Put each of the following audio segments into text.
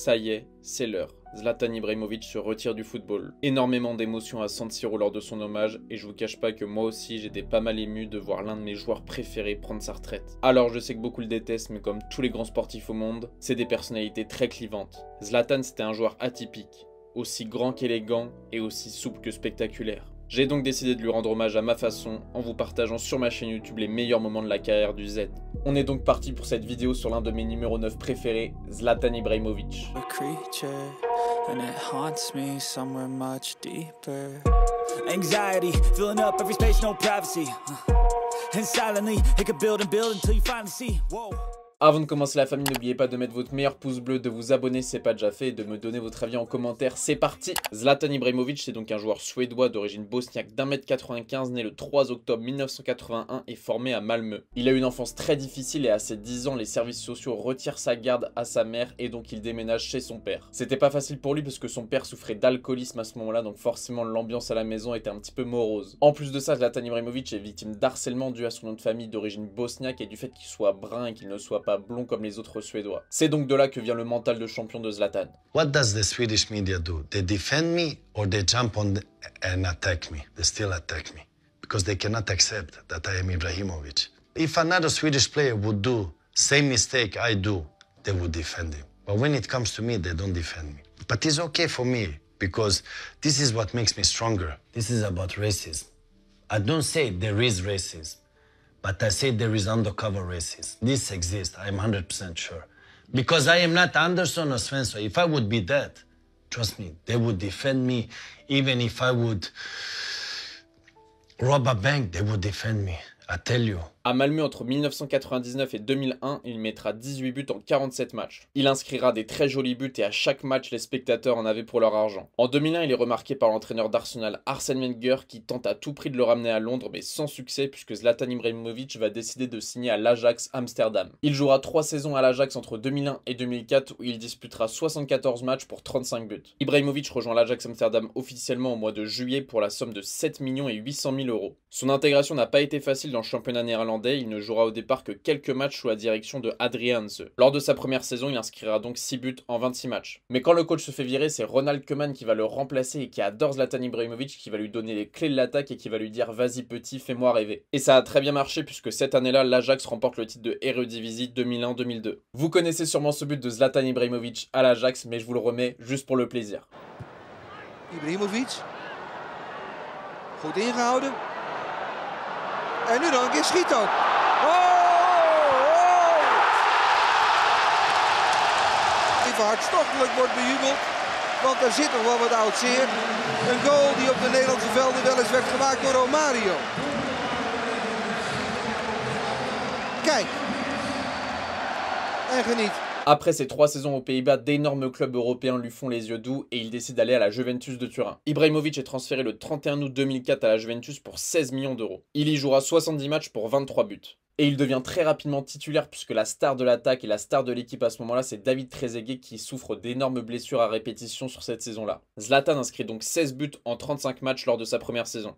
Ça y est, c'est l'heure. Zlatan Ibrahimović se retire du football. Énormément d'émotions à San Siro lors de son hommage, et je vous cache pas que moi aussi j'étais pas mal ému de voir l'un de mes joueurs préférés prendre sa retraite. Alors je sais que beaucoup le détestent, mais comme tous les grands sportifs au monde, c'est des personnalités très clivantes. Zlatan c'était un joueur atypique, aussi grand qu'élégant et aussi souple que spectaculaire. J'ai donc décidé de lui rendre hommage à ma façon en vous partageant sur ma chaîne YouTube les meilleurs moments de la carrière du Z. On est donc parti pour cette vidéo sur l'un de mes numéros 9 préférés, Zlatan Ibrahimović. Avant de commencer la famille, n'oubliez pas de mettre votre meilleur pouce bleu, de vous abonner si ce n'est pas déjà fait et de me donner votre avis en commentaire. C'est parti! Zlatan Ibrahimović, c'est donc un joueur suédois d'origine bosniaque d'1m95, né le 3 octobre 1981 et formé à Malmö. Il a eu une enfance très difficile et à ses 10 ans, les services sociaux retirent sa garde à sa mère et donc il déménage chez son père. C'était pas facile pour lui parce que son père souffrait d'alcoolisme à ce moment-là, donc forcément l'ambiance à la maison était un petit peu morose. En plus de ça, Zlatan Ibrahimović est victime d'harcèlement dû à son nom de famille d'origine bosniaque et du fait qu'il soit brun et qu'il ne soit pas blond comme les autres Suédois. C'est donc de là que vient le mental de champion de Zlatan. What does the Swedish media do? They defend me or they jump on and attack me? They still attack me because they cannot accept that I am Ibrahimović. If another Swedish player would do same mistake I do, they would defend him. But when it comes to me, they don't defend me. But it's okay for me because this is what makes me stronger. This is about racism. I don't say there is racism. But I say there is undercover racism. This exists, I'm 100% sure. Because I am not Anderson or Svensson. If I would be that, trust me, they would defend me. Even if I would rob a bank, they would defend me. I tell you. À Malmö, entre 1999 et 2001, il mettra 18 buts en 47 matchs. Il inscrira des très jolis buts et à chaque match, les spectateurs en avaient pour leur argent. En 2001, il est remarqué par l'entraîneur d'Arsenal Arsène Wenger qui tente à tout prix de le ramener à Londres, mais sans succès puisque Zlatan Ibrahimović va décider de signer à l'Ajax Amsterdam. Il jouera 3 saisons à l'Ajax entre 2001 et 2004 où il disputera 74 matchs pour 35 buts. Ibrahimović rejoint l'Ajax Amsterdam officiellement au mois de juillet pour la somme de 7 800 000 €. Son intégration n'a pas été facile dans le championnat néerlandais. Il ne jouera au départ que quelques matchs sous la direction de Adriaan Ze. Lors de sa première saison, il inscrira donc 6 buts en 26 matchs. Mais quand le coach se fait virer, c'est Ronald Koeman qui va le remplacer et qui adore Zlatan Ibrahimović, qui va lui donner les clés de l'attaque et qui va lui dire « Vas-y petit, fais-moi rêver ». Et ça a très bien marché puisque cette année-là, l'Ajax remporte le titre de Eredivisie 2001-2002. Vous connaissez sûrement ce but de Zlatan Ibrahimović à l'Ajax, mais je vous le remets juste pour le plaisir. Ibrahimović. Goed ingehouden. En nu dan een keer schiet ook. Even hartstochtelijk wordt bejubeld, want er zit nog wel wat oud zeer. Een goal die op de Nederlandse velden wel eens werd gemaakt door Romario. Kijk. En geniet. Après ses 3 saisons aux Pays-Bas, d'énormes clubs européens lui font les yeux doux et il décide d'aller à la Juventus de Turin. Ibrahimović est transféré le 31 août 2004 à la Juventus pour 16 millions €. Il y jouera 70 matchs pour 23 buts. Et il devient très rapidement titulaire puisque la star de l'attaque et la star de l'équipe à ce moment-là, c'est David Trezeguet qui souffre d'énormes blessures à répétition sur cette saison-là. Zlatan inscrit donc 16 buts en 35 matchs lors de sa première saison.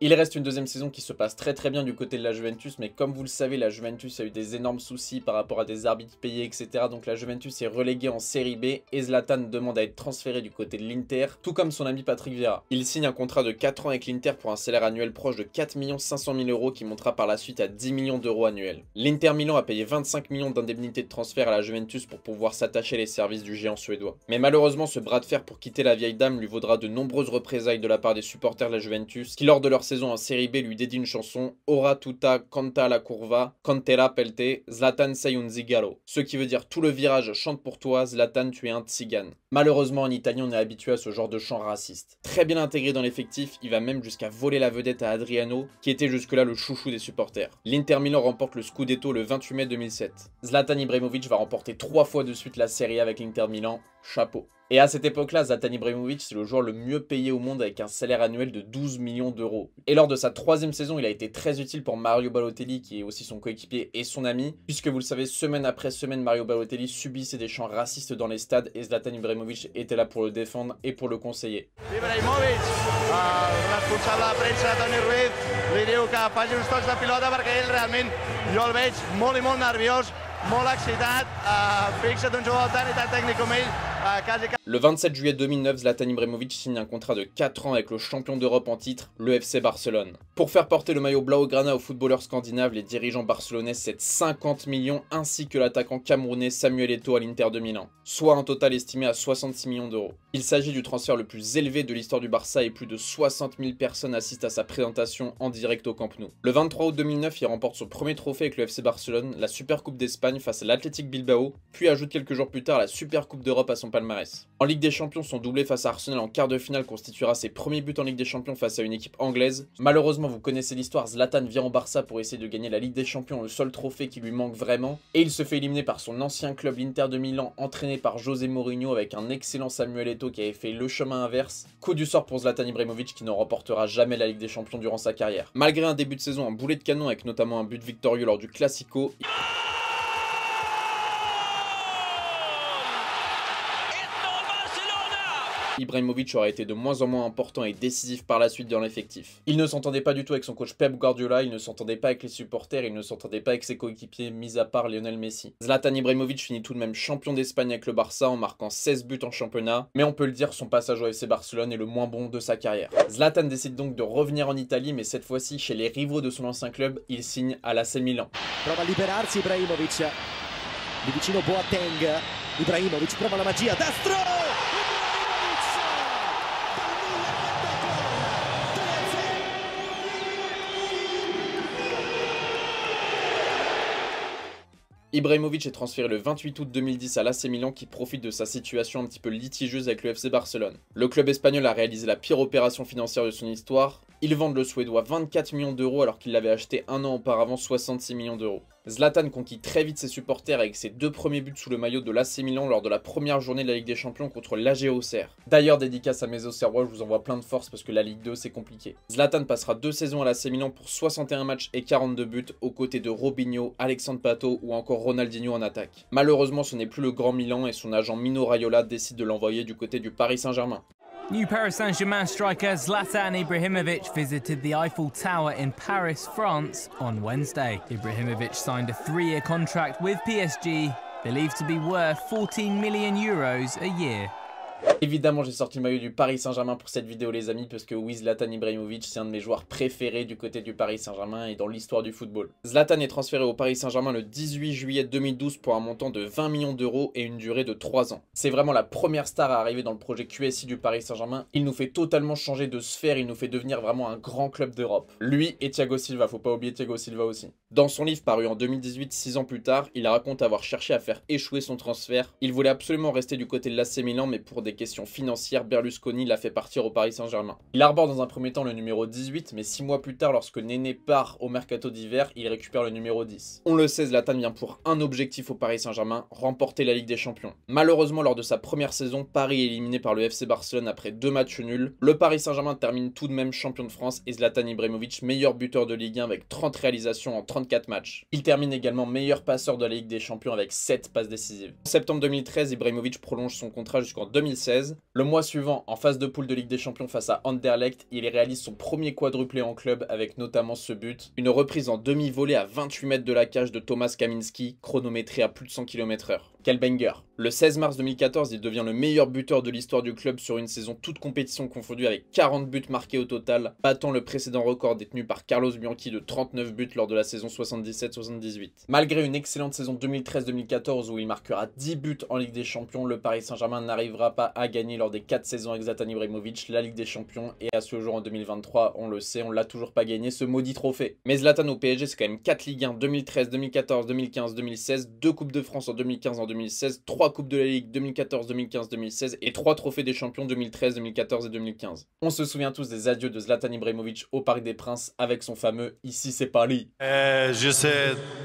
Il reste une deuxième saison qui se passe très bien du côté de la Juventus, mais comme vous le savez, la Juventus a eu des énormes soucis par rapport à des arbitres payés, etc. Donc la Juventus est reléguée en Série B et Zlatan demande à être transféré du côté de l'Inter, tout comme son ami Patrick Vieira. Il signe un contrat de 4 ans avec l'Inter pour un salaire annuel proche de 4 500 000 € qui montera par la suite à 10 millions € annuels. L'Inter Milan a payé 25 millions d'indemnités de transfert à la Juventus pour pouvoir s'attacher les services du géant suédois. Mais malheureusement, ce bras de fer pour quitter la vieille dame lui vaudra de nombreuses représailles de la part des supporters de la Juventus qui, lors de leur saison en Série B, lui dédie une chanson Ora tuta canta la curva, cantera pelte, Zlatan sei un zigaro. Ce qui veut dire tout le virage chante pour toi, Zlatan tu es un tzigane. Malheureusement en Italie on est habitué à ce genre de chant raciste. Très bien intégré dans l'effectif, il va même jusqu'à voler la vedette à Adriano, qui était jusque-là le chouchou des supporters. L'Inter Milan remporte le Scudetto le 28 mai 2007. Zlatan Ibrahimović va remporter 3 fois de suite la Serie A avec l'Inter Milan, chapeau. Et à cette époque-là, Zlatan Ibrahimović, c'est le joueur le mieux payé au monde avec un salaire annuel de 12 millions €. Et lors de sa 3e saison, il a été très utile pour Mario Balotelli, qui est aussi son coéquipier et son ami, puisque vous le savez, semaine après semaine, Mario Balotelli subissait des chants racistes dans les stades et Zlatan Ibrahimović était là pour le défendre et pour le conseiller. Ibrahimović, la prensa Antonio Ruiz. li diu que faci uns tocs de pilota perquè ell realment jo el veig molt i molt nerviós, molt excitat, fixa't un jugador tant i tan tècnic com ell, quasi... Le 27 juillet 2009, Zlatan Ibrahimovic signe un contrat de 4 ans avec le champion d'Europe en titre, le FC Barcelone. Pour faire porter le maillot blaugrana aux footballeurs scandinaves, les dirigeants barcelonais cèdent 50 millions ainsi que l'attaquant camerounais Samuel Eto'o à l'Inter de Milan, soit un total estimé à 66 millions d'euros. Il s'agit du transfert le plus élevé de l'histoire du Barça et plus de 60 000 personnes assistent à sa présentation en direct au Camp Nou. Le 23 août 2009, il remporte son premier trophée avec le FC Barcelone, la Supercoupe d'Espagne face à l'Athletic Bilbao, puis ajoute quelques jours plus tard la Supercoupe d'Europe à son palmarès. En Ligue des Champions, son doublé face à Arsenal en quart de finale constituera ses premiers buts en Ligue des Champions face à une équipe anglaise. Malheureusement, vous connaissez l'histoire, Zlatan vient au Barça pour essayer de gagner la Ligue des Champions, le seul trophée qui lui manque vraiment, et il se fait éliminer par son ancien club, l'Inter de Milan, entraîné par José Mourinho avec un excellent Samuel Eto'o qui avait fait le chemin inverse. Coup du sort pour Zlatan Ibrahimovic qui ne remportera jamais la Ligue des Champions durant sa carrière. Malgré un début de saison en boulet de canon avec notamment un but victorieux lors du Classico, Ibrahimovic aurait été de moins en moins important et décisif par la suite dans l'effectif. Il ne s'entendait pas du tout avec son coach Pep Guardiola, il ne s'entendait pas avec les supporters, il ne s'entendait pas avec ses coéquipiers, mis à part Lionel Messi. Zlatan Ibrahimovic finit tout de même champion d'Espagne avec le Barça en marquant 16 buts en championnat, mais on peut le dire, son passage au FC Barcelone est le moins bon de sa carrière. Zlatan décide donc de revenir en Italie, mais cette fois-ci chez les rivaux de son ancien club, il signe à l'AC Milan. Prova a liberarsi Ibrahimovic, di vicino Boateng, Ibrahimovic prova la magia, destro! Ibrahimovic est transféré le 28 août 2010 à l'AC Milan qui profite de sa situation un petit peu litigieuse avec le FC Barcelone. Le club espagnol a réalisé la pire opération financière de son histoire. Ils vendent le Suédois 24 millions d'euros alors qu'il l'avait acheté un an auparavant 66 millions d'euros. Zlatan conquit très vite ses supporters avec ses 2 premiers buts sous le maillot de l'AC Milan lors de la première journée de la Ligue des Champions contre l'AG Auxerre. D'ailleurs, dédicace à mes Auxerrois, je vous envoie plein de force parce que la Ligue 2 c'est compliqué. Zlatan passera 2 saisons à l'AC Milan pour 61 matchs et 42 buts aux côtés de Robinho, Alexandre Pato ou encore Ronaldinho en attaque. Malheureusement, ce n'est plus le grand Milan et son agent Mino Raiola décide de l'envoyer du côté du Paris Saint-Germain. New Paris Saint-Germain striker Zlatan Ibrahimovic visited the Eiffel Tower in Paris, France on Wednesday. Ibrahimovic signed a 3-year contract with PSG, believed to be worth 14 million euros a year. Évidemment, j'ai sorti le maillot du Paris Saint-Germain pour cette vidéo les amis parce que oui, Zlatan Ibrahimovic c'est un de mes joueurs préférés du côté du Paris Saint-Germain et dans l'histoire du football. Zlatan est transféré au Paris Saint-Germain le 18 juillet 2012 pour un montant de 20 millions d'euros et une durée de 3 ans. C'est vraiment la première star à arriver dans le projet QSI du Paris Saint-Germain. Il nous fait totalement changer de sphère, il nous fait devenir vraiment un grand club d'Europe. Lui et Thiago Silva, faut pas oublier Thiago Silva aussi. Dans son livre paru en 2018, 6 ans plus tard, il raconte avoir cherché à faire échouer son transfert. Il voulait absolument rester du côté de l'AC Milan mais pour des questions financières, Berlusconi l'a fait partir au Paris Saint-Germain. Il arbore dans un premier temps le numéro 18, mais 6 mois plus tard, lorsque Néné part au mercato d'hiver, il récupère le numéro 10. On le sait, Zlatan vient pour un objectif au Paris Saint-Germain, remporter la Ligue des Champions. Malheureusement, lors de sa première saison, Paris est éliminé par le FC Barcelone après 2 matchs nuls. Le Paris Saint-Germain termine tout de même champion de France et Zlatan Ibrahimovic meilleur buteur de Ligue 1 avec 30 réalisations en 34 matchs. Il termine également meilleur passeur de la Ligue des Champions avec 7 passes décisives. En septembre 2013, Ibrahimovic prolonge son contrat jusqu'en 2016. Le mois suivant, en phase de poule de Ligue des Champions face à Anderlecht, il réalise son premier quadruplé en club avec notamment ce but. Une reprise en demi-volée à 28 mètres de la cage de Tomasz Kaminski, chronométré à plus de 100 km/h. Quel banger! Le 16 mars 2014, il devient le meilleur buteur de l'histoire du club sur une saison toute compétition confondue avec 40 buts marqués au total, battant le précédent record détenu par Carlos Bianchi de 39 buts lors de la saison 77-78. Malgré une excellente saison 2013-2014 où il marquera 10 buts en Ligue des Champions, le Paris Saint-Germain n'arrivera pas à gagner lors des 4 saisons avec Zlatan Ibrahimovic la Ligue des Champions et à ce jour en 2023, on le sait, on l'a toujours pas gagné ce maudit trophée. Mais Zlatan au PSG c'est quand même 4 Ligue 1 2013, 2014, 2015, 2016, 2 Coupes de France en 2015, en 2016, 3 Coupes de la Ligue 2014, 2015, 2016 et 3 trophées des champions 2013, 2014 et 2015. On se souvient tous des adieux de Zlatan Ibrahimovic au Parc des Princes avec son fameux « Ici c'est Paris ». Je suis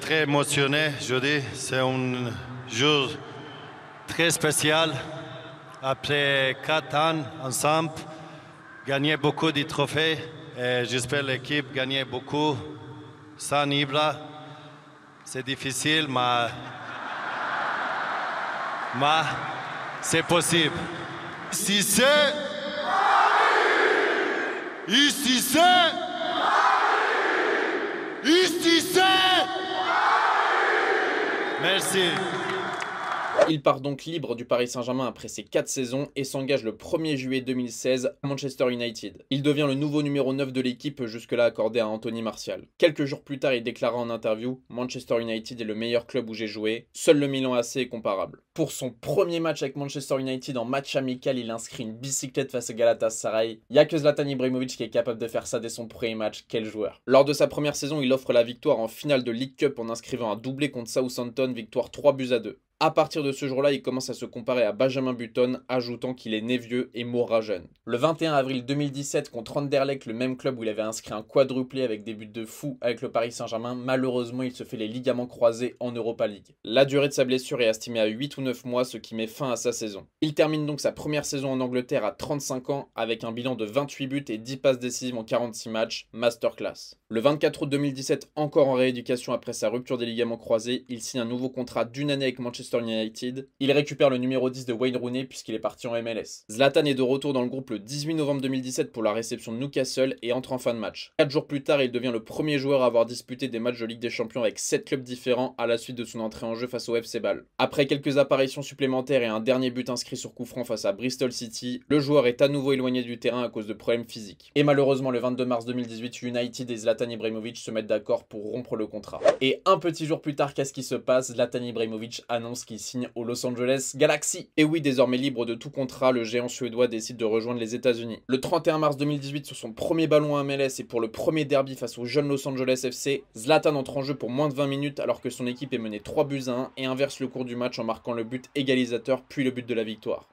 très émotionné, je dis. C'est un jour très spécial. Après 4 ans ensemble, gagner beaucoup de trophées. J'espère l'équipe gagner beaucoup. Sans Ibra, c'est difficile, mais c'est possible. Ici c'est... Ici c'est... Ici c'est... Merci. Il part donc libre du Paris Saint-Germain après ses 4 saisons et s'engage le 1er juillet 2016 à Manchester United. Il devient le nouveau numéro 9 de l'équipe, jusque-là accordé à Anthony Martial. Quelques jours plus tard, il déclara en interview « Manchester United est le meilleur club où j'ai joué, seul le Milan AC est comparable ». Pour son premier match avec Manchester United en match amical, il inscrit une bicyclette face à Galatasaray. Il n'y a que Zlatan Ibrahimovic qui est capable de faire ça dès son premier match, quel joueur. Lors de sa première saison, il offre la victoire en finale de League Cup en inscrivant un doublé contre Southampton, victoire 3-2. À partir de ce jour-là, il commence à se comparer à Benjamin Button, ajoutant qu'il est né vieux et mourra jeune. Le 21 avril 2017, contre Anderlecht, le même club où il avait inscrit un quadruplé avec des buts de fou avec le Paris Saint-Germain, malheureusement, il se fait les ligaments croisés en Europa League. La durée de sa blessure est estimée à 8 ou 9 mois, ce qui met fin à sa saison. Il termine donc sa première saison en Angleterre à 35 ans, avec un bilan de 28 buts et 10 passes décisives en 46 matchs, masterclass. Le 24 août 2017, encore en rééducation après sa rupture des ligaments croisés, il signe un nouveau contrat d'1 année avec Manchester United. Il récupère le numéro 10 de Wayne Rooney puisqu'il est parti en MLS. Zlatan est de retour dans le groupe le 18 novembre 2017 pour la réception de Newcastle et entre en fin de match. 4 jours plus tard, il devient le premier joueur à avoir disputé des matchs de Ligue des Champions avec 7 clubs différents à la suite de son entrée en jeu face au FC Bâle. Après quelques apparitions supplémentaires et un dernier but inscrit sur coup franc face à Bristol City, le joueur est à nouveau éloigné du terrain à cause de problèmes physiques. Et malheureusement, le 22 mars 2018, United et Zlatan Ibrahimovic se mettent d'accord pour rompre le contrat. Et un petit jour plus tard, qu'est-ce qui se passe? Zlatan Ibrahimovic annonce qu'il signe au Los Angeles Galaxy. Et oui, désormais libre de tout contrat, le géant suédois décide de rejoindre les États-Unis. Le 31 mars 2018, sur son premier ballon à MLS et pour le premier derby face au jeune Los Angeles FC, Zlatan entre en jeu pour moins de 20 minutes alors que son équipe est menée 3-1 et inverse le cours du match en marquant le but égalisateur puis le but de la victoire.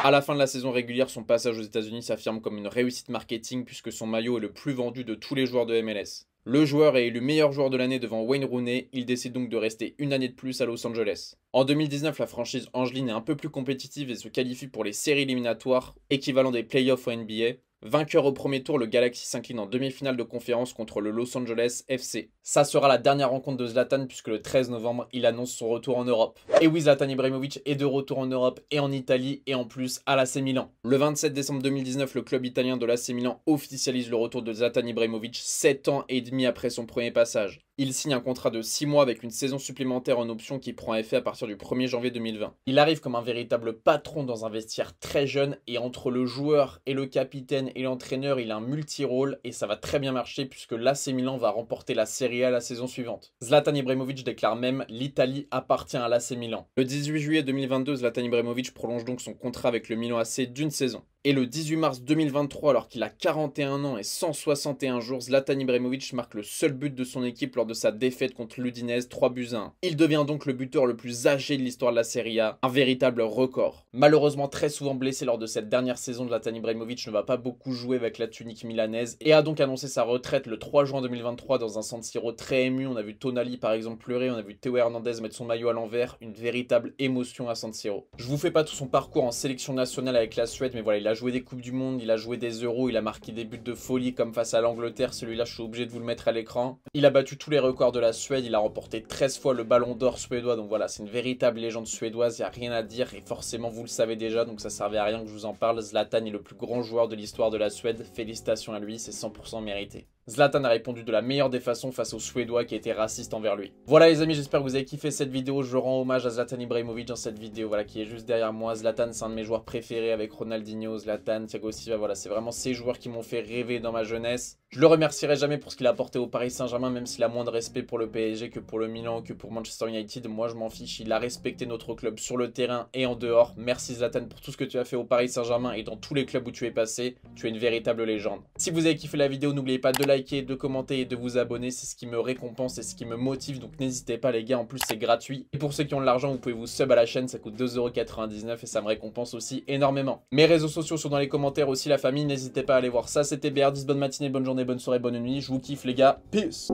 À la fin de la saison régulière, son passage aux États-Unis s'affirme comme une réussite marketing puisque son maillot est le plus vendu de tous les joueurs de MLS. Le joueur est élu meilleur joueur de l'année devant Wayne Rooney, il décide donc de rester une année de plus à Los Angeles. En 2019, la franchise angeline est un peu plus compétitive et se qualifie pour les séries éliminatoires, équivalent des playoffs en NBA. Vainqueur au premier tour, le Galaxy s'incline en demi-finale de conférence contre le Los Angeles FC. Ça sera la dernière rencontre de Zlatan puisque le 13 novembre, il annonce son retour en Europe. Et oui, Zlatan Ibrahimovic est de retour en Europe et en Italie et en plus à l'AC Milan. Le 27 décembre 2019, le club italien de l'AC Milan officialise le retour de Zlatan Ibrahimovic 7 ans et demi après son premier passage. Il signe un contrat de 6 mois avec une saison supplémentaire en option qui prend effet à partir du 1er janvier 2020. Il arrive comme un véritable patron dans un vestiaire très jeune et entre le joueur et le capitaine et l'entraîneur, il a un multi-rôle et ça va très bien marcher puisque l'AC Milan va remporter la Serie A la saison suivante. Zlatan Ibrahimovic déclare même « L'Italie appartient à l'AC Milan ». Le 18 juillet 2022, Zlatan Ibrahimovic prolonge donc son contrat avec le Milan AC d'une saison. Et le 18 mars 2023, alors qu'il a 41 ans et 161 jours, Zlatan Ibrahimovic marque le seul but de son équipe lors de sa défaite contre l'Udinese 3-1. Il devient donc le buteur le plus âgé de l'histoire de la Serie A, un véritable record. Malheureusement très souvent blessé lors de cette dernière saison, Zlatan Ibrahimovic ne va pas beaucoup jouer avec la tunique milanaise et a donc annoncé sa retraite le 3 juin 2023 dans un San Siro très ému. On a vu Tonali par exemple pleurer, on a vu Théo Hernandez mettre son maillot à l'envers, une véritable émotion à San Siro. Je vous fais pas tout son parcours en sélection nationale avec la Suède, mais voilà, il a joué des Coupes du Monde, il a joué des Euros, il a marqué des buts de folie comme face à l'Angleterre, celui-là je suis obligé de vous le mettre à l'écran. Il a battu tous les records de la Suède, il a remporté 13 fois le ballon d'or suédois, donc voilà, c'est une véritable légende suédoise, il n'y a rien à dire et forcément vous le savez déjà, donc ça servait à rien que je vous en parle. Zlatan est le plus grand joueur de l'histoire de la Suède, félicitations à lui, c'est 100% mérité. Zlatan a répondu de la meilleure des façons face aux Suédois qui étaient racistes envers lui. Voilà les amis, j'espère que vous avez kiffé cette vidéo. Je rends hommage à Zlatan Ibrahimovic dans cette vidéo, voilà, qui est juste derrière moi. Zlatan, c'est un de mes joueurs préférés avec Ronaldinho, Zlatan, Thiago Silva, voilà, c'est vraiment ces joueurs qui m'ont fait rêver dans ma jeunesse. Je le remercierai jamais pour ce qu'il a apporté au Paris Saint-Germain, même s'il a moins de respect pour le PSG que pour le Milan ou que pour Manchester United. Moi, je m'en fiche, il a respecté notre club sur le terrain et en dehors. Merci Zlatan pour tout ce que tu as fait au Paris Saint-Germain et dans tous les clubs où tu es passé. Tu es une véritable légende. Si vous avez kiffé la vidéo, n'oubliez pas de liker, de commenter et de vous abonner, c'est ce qui me récompense et ce qui me motive, donc n'hésitez pas les gars, en plus c'est gratuit. Et pour ceux qui ont de l'argent, vous pouvez vous sub à la chaîne, ça coûte 2,99 € et ça me récompense aussi énormément. Mes réseaux sociaux sont dans les commentaires aussi, la famille, n'hésitez pas à aller voir ça. C'était BR10, bonne matinée, bonne journée, bonne soirée, bonne nuit, je vous kiffe les gars, peace.